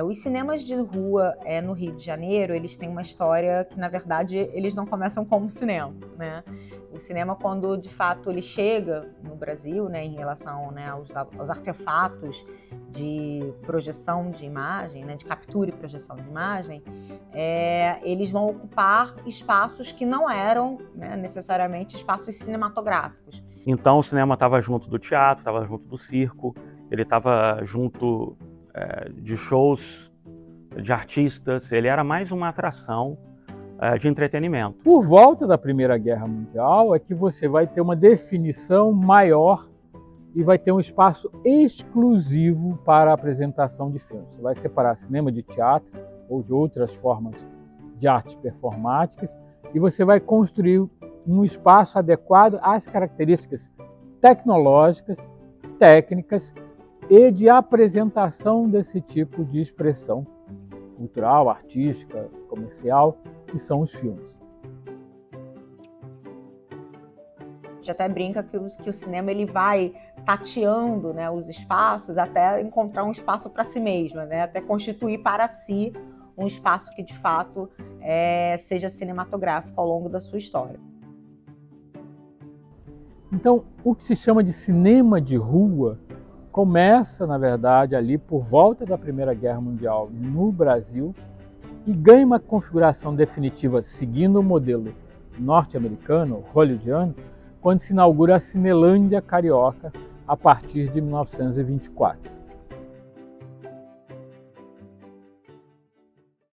Os cinemas de rua no Rio de Janeiro, eles têm uma história que, na verdade, eles não começam como cinema, né? O cinema, quando de fato ele chega no Brasil, né, em relação, né, aos artefatos de projeção de imagem, né, de captura e projeção de imagem, eles vão ocupar espaços que não eram, né, necessariamente espaços cinematográficos. Então o cinema estava junto do teatro, estava junto do circo, ele estava junto de shows de artistas, ele era mais uma atração de entretenimento. Por volta da Primeira Guerra Mundial é que você vai ter uma definição maior e vai ter um espaço exclusivo para a apresentação de filmes. Você vai separar cinema de teatro ou de outras formas de artes performáticas e você vai construir um espaço adequado às características tecnológicas, técnicas e de apresentação desse tipo de expressão cultural, artística, comercial, que são os filmes. A gente até brinca que o cinema ele vai tateando, né, os espaços até encontrar um espaço para si mesmo, né, até constituir para si um espaço que de fato seja cinematográfico ao longo da sua história. Então, o que se chama de cinema de rua começa, na verdade, ali por volta da Primeira Guerra Mundial no Brasil e ganha uma configuração definitiva seguindo o modelo norte-americano, hollywoodiano, quando se inaugura a Cinelândia Carioca a partir de 1924.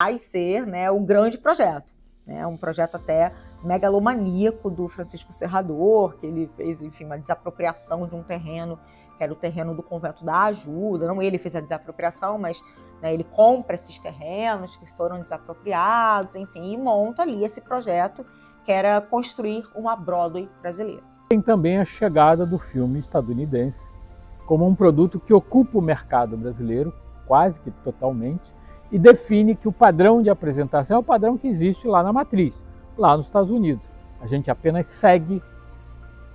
Vai ser, né, um grande projeto, né, um projeto até megalomaníaco do Francisco Serrador, que ele fez, enfim, uma desapropriação de um terreno que era o terreno do Convento da Ajuda. Não ele fez a desapropriação, mas, né, ele compra esses terrenos que foram desapropriados, enfim, e monta ali esse projeto que era construir uma Broadway brasileira. Tem também a chegada do filme estadunidense como um produto que ocupa o mercado brasileiro, quase que totalmente, e define que o padrão de apresentação é o padrão que existe lá na matriz, lá nos Estados Unidos. A gente apenas segue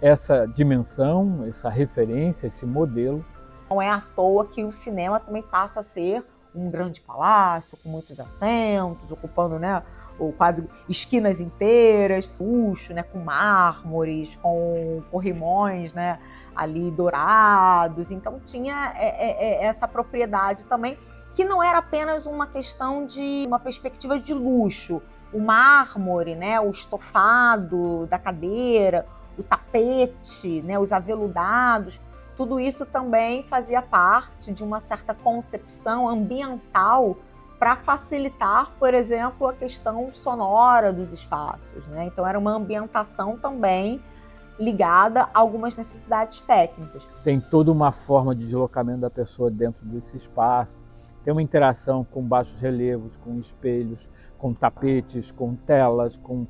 essa dimensão, essa referência, esse modelo. Não é à toa que o cinema também passa a ser um grande palácio, com muitos assentos, ocupando, né, ou quase esquinas inteiras, luxo, né, com mármores, com corrimões, né, ali dourados. Então tinha essa propriedade também, que não era apenas uma questão de uma perspectiva de luxo. O mármore, né, o estofado da cadeira, o tapete, né, os aveludados, tudo isso também fazia parte de uma certa concepção ambiental para facilitar, por exemplo, a questão sonora dos espaços, né? Então era uma ambientação também ligada a algumas necessidades técnicas. Tem toda uma forma de deslocamento da pessoa dentro desse espaço, tem uma interação com baixos relevos, com espelhos, com tapetes, com telas, com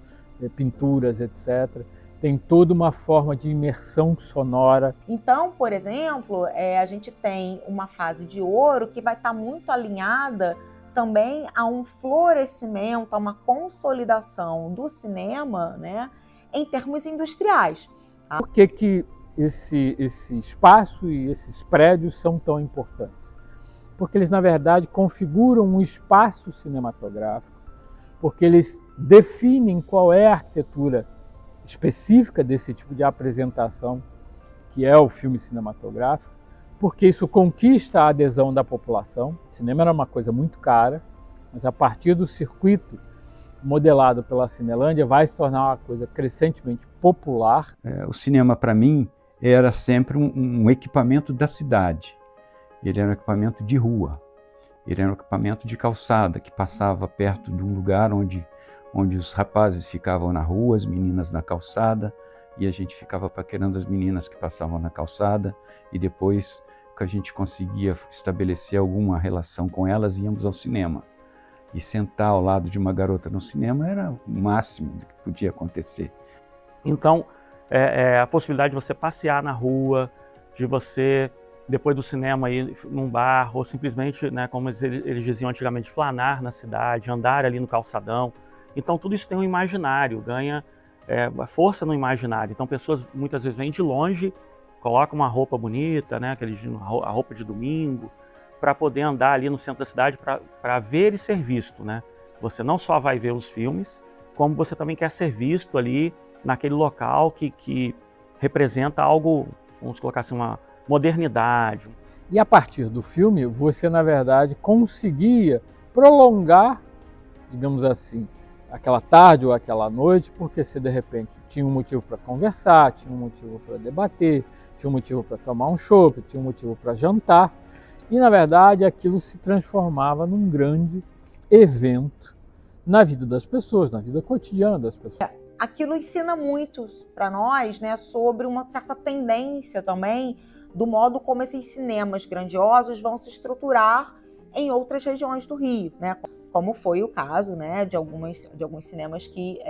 pinturas, etc. Tem toda uma forma de imersão sonora. Então, por exemplo, a gente tem uma fase de ouro que vai estar muito alinhada também a um florescimento, a uma consolidação do cinema, né, em termos industriais. Tá? Por que esse espaço e esses prédios são tão importantes? Porque eles, na verdade, configuram um espaço cinematográfico, porque eles definem qual é a arquitetura específica desse tipo de apresentação, que é o filme cinematográfico, porque isso conquista a adesão da população. O cinema era uma coisa muito cara, mas a partir do circuito modelado pela Cinelândia vai se tornar uma coisa crescentemente popular. O cinema, para mim, era sempre um equipamento da cidade. Ele era um equipamento de rua, ele era um equipamento de calçada, que passava perto de um lugar onde onde os rapazes ficavam na rua, as meninas na calçada, e a gente ficava paquerando as meninas que passavam na calçada, e depois que a gente conseguia estabelecer alguma relação com elas, íamos ao cinema. E sentar ao lado de uma garota no cinema era o máximo que podia acontecer. Então, a possibilidade de você passear na rua, de você, depois do cinema, ir num bar, ou simplesmente, né, como eles diziam antigamente, flanar na cidade, andar ali no calçadão. Então, tudo isso tem um imaginário, ganha força no imaginário. Então, pessoas muitas vezes vêm de longe, colocam uma roupa bonita, né, a roupa de domingo, para poder andar ali no centro da cidade para ver e ser visto, né? Você não só vai ver os filmes, como você também quer ser visto ali naquele local que representa algo, vamos colocar assim, uma modernidade. E a partir do filme, você, na verdade, conseguia prolongar, digamos assim, aquela tarde ou aquela noite, porque você, de repente, tinha um motivo para conversar, tinha um motivo para debater, tinha um motivo para tomar um chopp, tinha um motivo para jantar. E, na verdade, aquilo se transformava num grande evento na vida das pessoas, na vida cotidiana das pessoas. Aquilo ensina muito para nós, né, sobre uma certa tendência também do modo como esses cinemas grandiosos vão se estruturar em outras regiões do Rio, né? Como foi o caso, né, de alguns cinemas que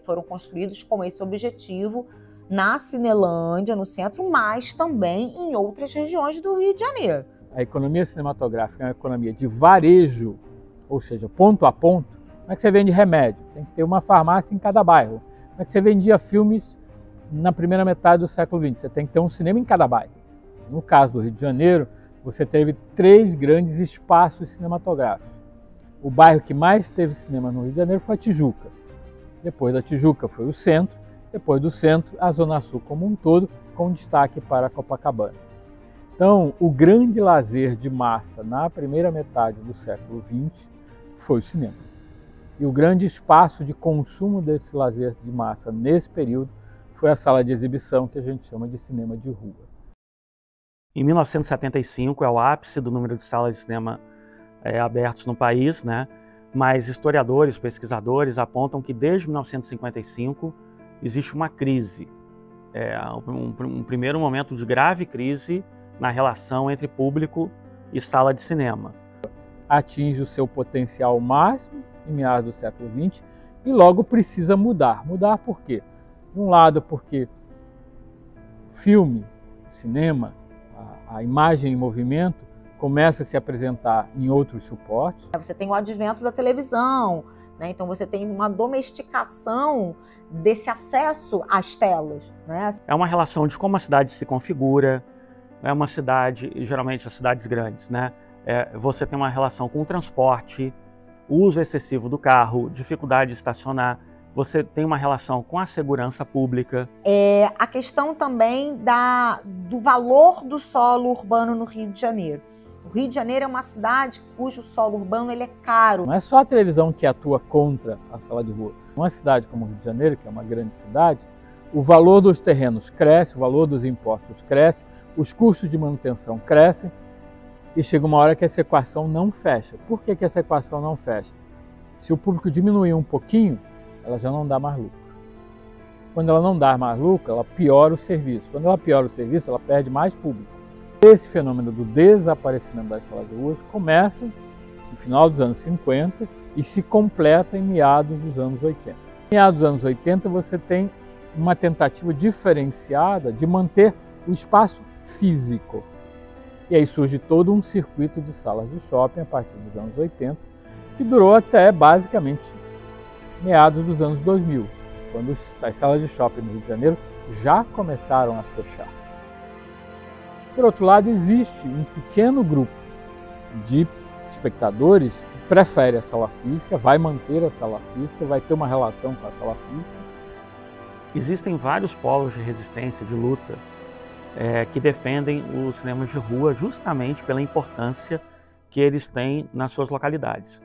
foram construídos com esse objetivo na Cinelândia, no centro, mas também em outras regiões do Rio de Janeiro. A economia cinematográfica é uma economia de varejo, ou seja, ponto a ponto. Como é que você vende remédio? Tem que ter uma farmácia em cada bairro. Como é que você vendia filmes na primeira metade do século XX? Você tem que ter um cinema em cada bairro. No caso do Rio de Janeiro, você teve 3 grandes espaços cinematográficos. O bairro que mais teve cinema no Rio de Janeiro foi a Tijuca. Depois da Tijuca foi o centro. Depois do centro, a Zona Sul como um todo, com destaque para Copacabana. Então, o grande lazer de massa na primeira metade do século XX foi o cinema. E o grande espaço de consumo desse lazer de massa nesse período foi a sala de exibição, que a gente chama de cinema de rua. Em 1975 é o ápice do número de salas de cinema abertos no país, né? Mas historiadores, pesquisadores apontam que desde 1955 existe uma crise, um primeiro momento de grave crise na relação entre público e sala de cinema. Atinge o seu potencial máximo em meados do século XX e logo precisa mudar. Mudar por quê? De um lado, porque filme, cinema, a imagem em movimento começa a se apresentar em outros suportes. Você tem o advento da televisão, né? Então você tem uma domesticação desse acesso às telas, né? É uma relação de como a cidade se configura, é uma cidade, geralmente as cidades grandes, né? Você tem uma relação com o transporte, uso excessivo do carro, dificuldade de estacionar, você tem uma relação com a segurança pública. A questão também do valor do solo urbano no Rio de Janeiro. O Rio de Janeiro é uma cidade cujo solo urbano ele é caro. Não é só a televisão que atua contra a sala de rua. Uma cidade como o Rio de Janeiro, que é uma grande cidade, o valor dos terrenos cresce, o valor dos impostos cresce, os custos de manutenção crescem e chega uma hora que essa equação não fecha. Por que essa equação não fecha? Se o público diminuir um pouquinho, ela já não dá mais lucro. Quando ela não dá mais lucro, ela piora o serviço. Quando ela piora o serviço, ela perde mais público. Esse fenômeno do desaparecimento das salas de rua começa no final dos anos 50 e se completa em meados dos anos 80. Em meados dos anos 80 você tem uma tentativa diferenciada de manter o espaço físico. E aí surge todo um circuito de salas de shopping a partir dos anos 80, que durou até basicamente meados dos anos 2000, quando as salas de shopping no Rio de Janeiro já começaram a fechar. Por outro lado, existe um pequeno grupo de espectadores que prefere a sala física, vai manter a sala física, vai ter uma relação com a sala física. Existem vários polos de resistência, de luta, que defendem os cinemas de rua justamente pela importância que eles têm nas suas localidades.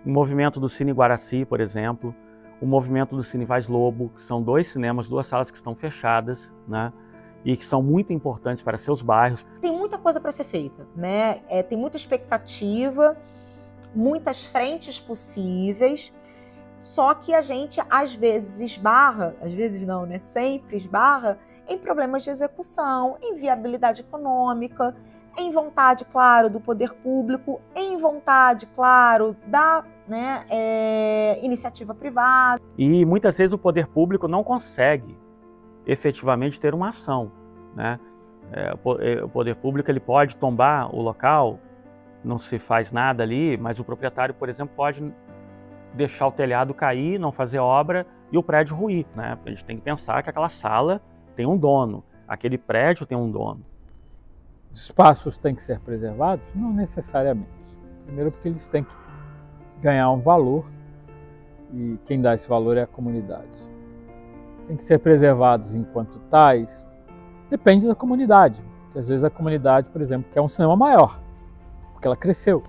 O movimento do Cine Guaraci, por exemplo, o movimento do Cine Vaz Lobo, que são 2 cinemas, 2 salas que estão fechadas, né? E que são muito importantes para seus bairros. Tem muita coisa para ser feita, né? Tem muita expectativa, muitas frentes possíveis. Só que a gente às vezes esbarra, às vezes não, né? Sempre esbarra em problemas de execução, em viabilidade econômica, em vontade, claro, do poder público, em vontade, claro, da iniciativa privada. E muitas vezes o poder público não consegue efetivamente ter uma ação, né? O poder público ele pode tombar o local, não se faz nada ali, mas o proprietário, por exemplo, pode deixar o telhado cair, não fazer obra e o prédio ruir, né? A gente tem que pensar que aquela sala tem um dono, aquele prédio tem um dono. Os espaços têm que ser preservados? Não necessariamente. Primeiro porque eles têm que ganhar um valor e quem dá esse valor é a comunidade. Tem que ser preservados enquanto tais? Depende da comunidade, porque às vezes a comunidade, por exemplo, quer um cinema maior, porque ela cresceu.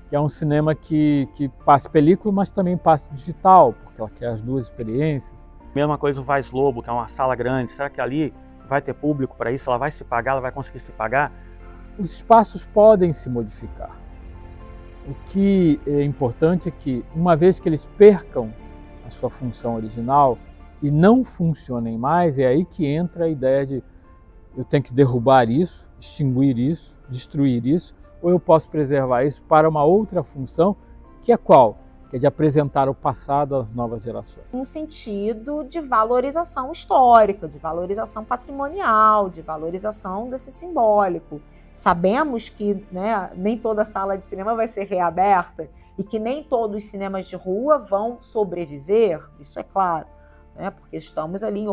Quer um cinema que passe película, mas também passe digital, porque ela quer as duas experiências. Mesma coisa o Vaz Lobo, que é uma sala grande, será que ali vai ter público para isso? Ela vai se pagar, ela vai conseguir se pagar? Os espaços podem se modificar. O que é importante é que, uma vez que eles percam a sua função original e não funcionem mais, é aí que entra a ideia de eu tenho que derrubar isso, extinguir isso, destruir isso, ou eu posso preservar isso para uma outra função, que é qual? Que é de apresentar o passado às novas gerações. No sentido de valorização histórica, de valorização patrimonial, de valorização desse simbólico. Sabemos que, né, nem toda sala de cinema vai ser reaberta e que nem todos os cinemas de rua vão sobreviver, isso é claro, né, porque estamos ali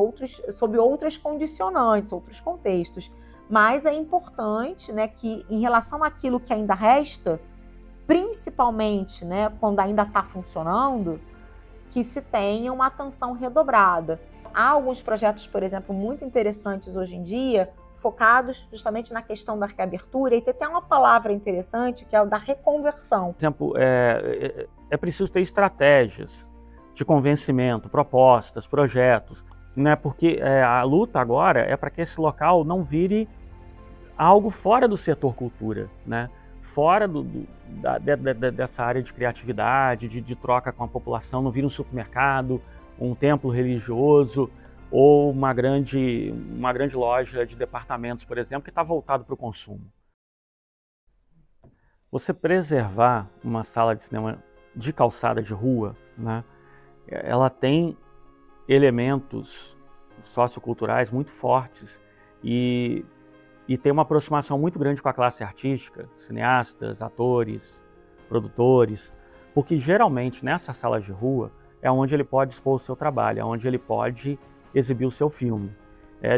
sob outras condicionantes, outros contextos. Mas é importante, né, que em relação àquilo que ainda resta, principalmente, né, quando ainda está funcionando, que se tenha uma atenção redobrada. Há alguns projetos, por exemplo, muito interessantes hoje em dia, focados justamente na questão da reabertura, e tem até uma palavra interessante, que é o da reconversão. Por exemplo, é preciso ter estratégias de convencimento, propostas, projetos, né? Porque a luta agora é para que esse local não vire algo fora do setor cultura, né? Fora dessa área de criatividade, de troca com a população, não vira um supermercado, um templo religioso ou uma grande loja de departamentos, por exemplo, que está voltado para o consumo. Você preservar uma sala de cinema de calçada de rua, né? Ela tem elementos socioculturais muito fortes e tem uma aproximação muito grande com a classe artística, cineastas, atores, produtores, porque geralmente nessa sala de rua é onde ele pode expor o seu trabalho, é onde ele pode exibir o seu filme.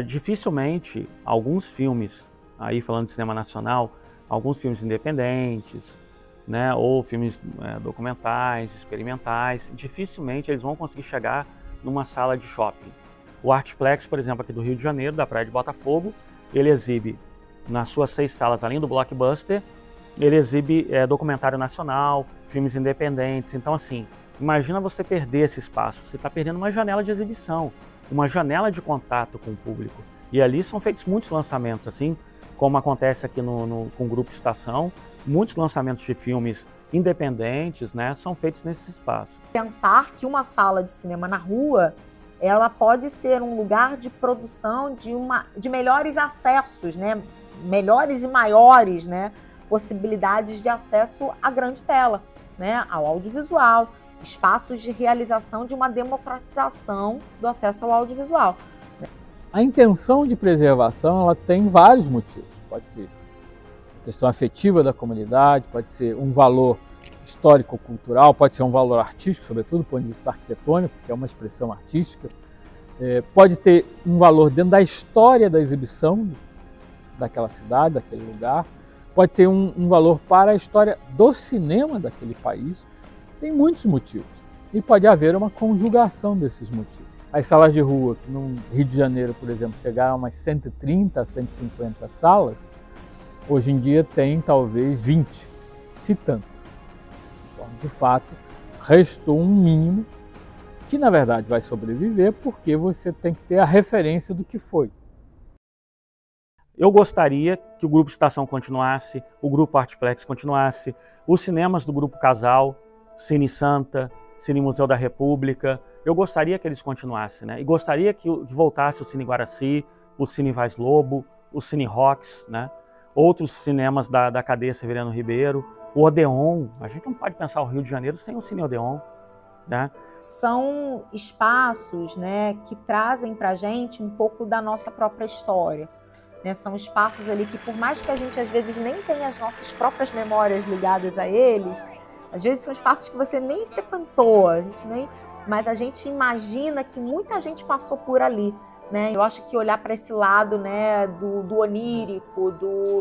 Dificilmente alguns filmes, aí falando de cinema nacional, alguns filmes independentes, né, ou filmes documentais, experimentais, dificilmente eles vão conseguir chegar numa sala de shopping. O Artplex, por exemplo, aqui do Rio de Janeiro, da Praia de Botafogo, ele exibe nas suas 6 salas, além do Blockbuster, ele exibe documentário nacional, filmes independentes. Então, assim, imagina você perder esse espaço. Você está perdendo uma janela de exibição, uma janela de contato com o público. E ali são feitos muitos lançamentos, assim, como acontece aqui com o Grupo Estação. Muitos lançamentos de filmes independentes, né, são feitos nesse espaço. Pensar que uma sala de cinema na rua, ela pode ser um lugar de produção de melhores acessos, né, melhores e maiores, né, possibilidades de acesso à grande tela, né, ao audiovisual, espaços de realização de uma democratização do acesso ao audiovisual. A intenção de preservação, ela tem vários motivos. Pode ser a questão afetiva da comunidade, pode ser um valor histórico-cultural, pode ser um valor artístico, sobretudo do ponto de vista arquitetônico, que é uma expressão artística. Pode ter um valor dentro da história da exibição daquela cidade, daquele lugar. Pode ter um valor para a história do cinema daquele país. Tem muitos motivos. E pode haver uma conjugação desses motivos. As salas de rua, que no Rio de Janeiro, por exemplo, chegaram a umas 130, 150 salas, hoje em dia tem talvez 20, se tanto. Então, de fato, restou um mínimo que, na verdade, vai sobreviver porque você tem que ter a referência do que foi. Eu gostaria que o Grupo Estação continuasse, o Grupo Artplex continuasse, os cinemas do Grupo Casal, Cine Santa, Cine Museu da República. Eu gostaria que eles continuassem, né? E gostaria que voltasse o Cine Guaraci, o Cine Vaz Lobo, o Cine Rocks, né? Outros cinemas da cadeia Severiano Ribeiro, o Odeon. A gente não pode pensar o Rio de Janeiro sem o Cine Odeon, né? São espaços, né, que trazem para a gente um pouco da nossa própria história. Né? São espaços ali que, por mais que a gente às vezes nem tenha as nossas próprias memórias ligadas a eles, às vezes são espaços que você nem frequentou, mas a gente imagina que muita gente passou por ali. Né? Eu acho que olhar para esse lado, né, do onírico,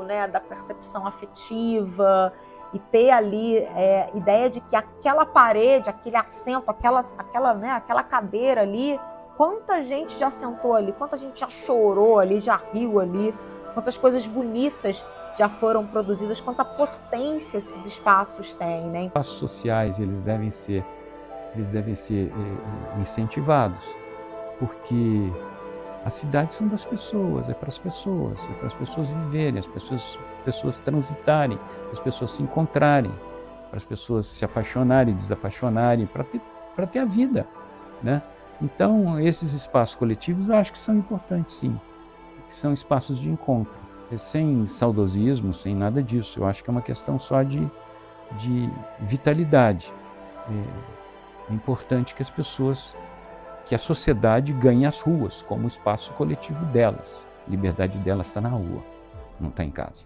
né, da percepção afetiva, e ter ali ideia de que aquela parede, aquele assento, aquela cadeira ali, quanta gente já sentou ali, quanta gente já chorou ali, já riu ali, quantas coisas bonitas já foram produzidas, quanta potência esses espaços têm, né? Espaços sociais, eles devem ser incentivados, porque as cidades são das pessoas, é para as pessoas viverem, as pessoas transitarem, as pessoas se encontrarem, para as pessoas se apaixonarem, desapaixonarem, para ter a vida, né? Então, esses espaços coletivos eu acho que são importantes, sim, que são espaços de encontro, sem saudosismo, sem nada disso. Eu acho que é uma questão só de vitalidade. É importante que a sociedade ganhe as ruas como espaço coletivo delas. A liberdade delas está na rua, não está em casa.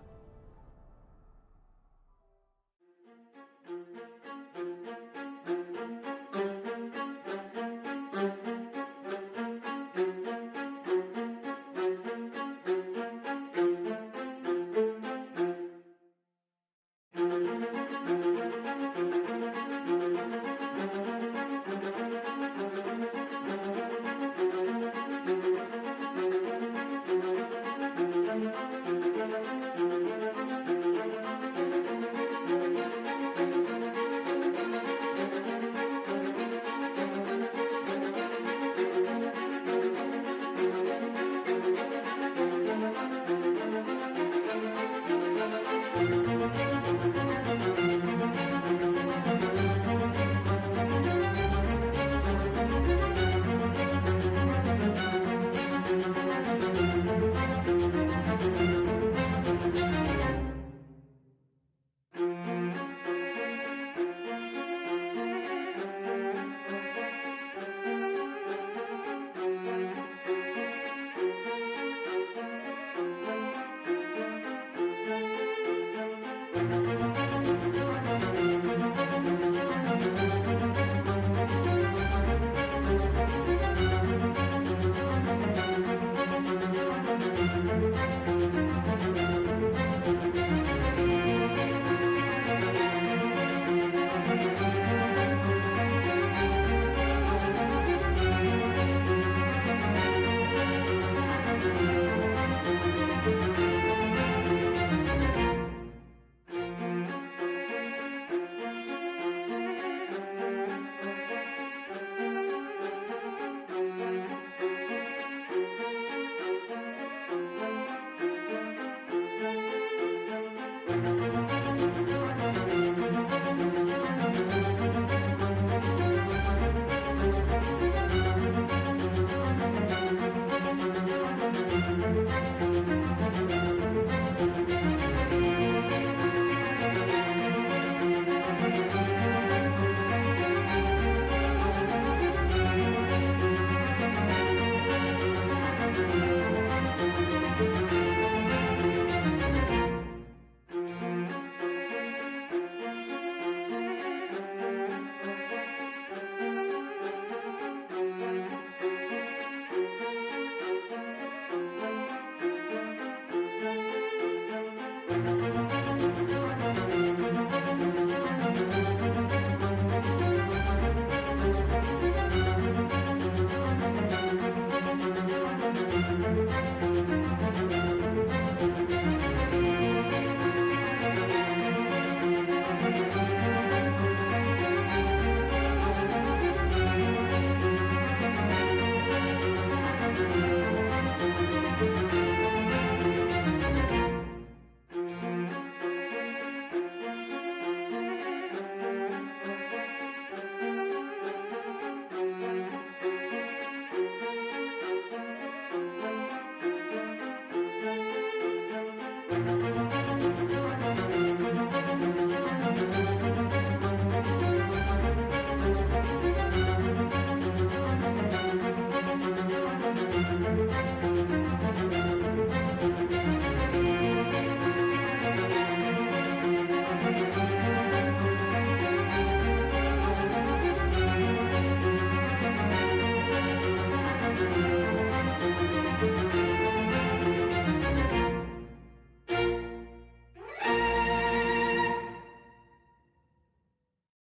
Música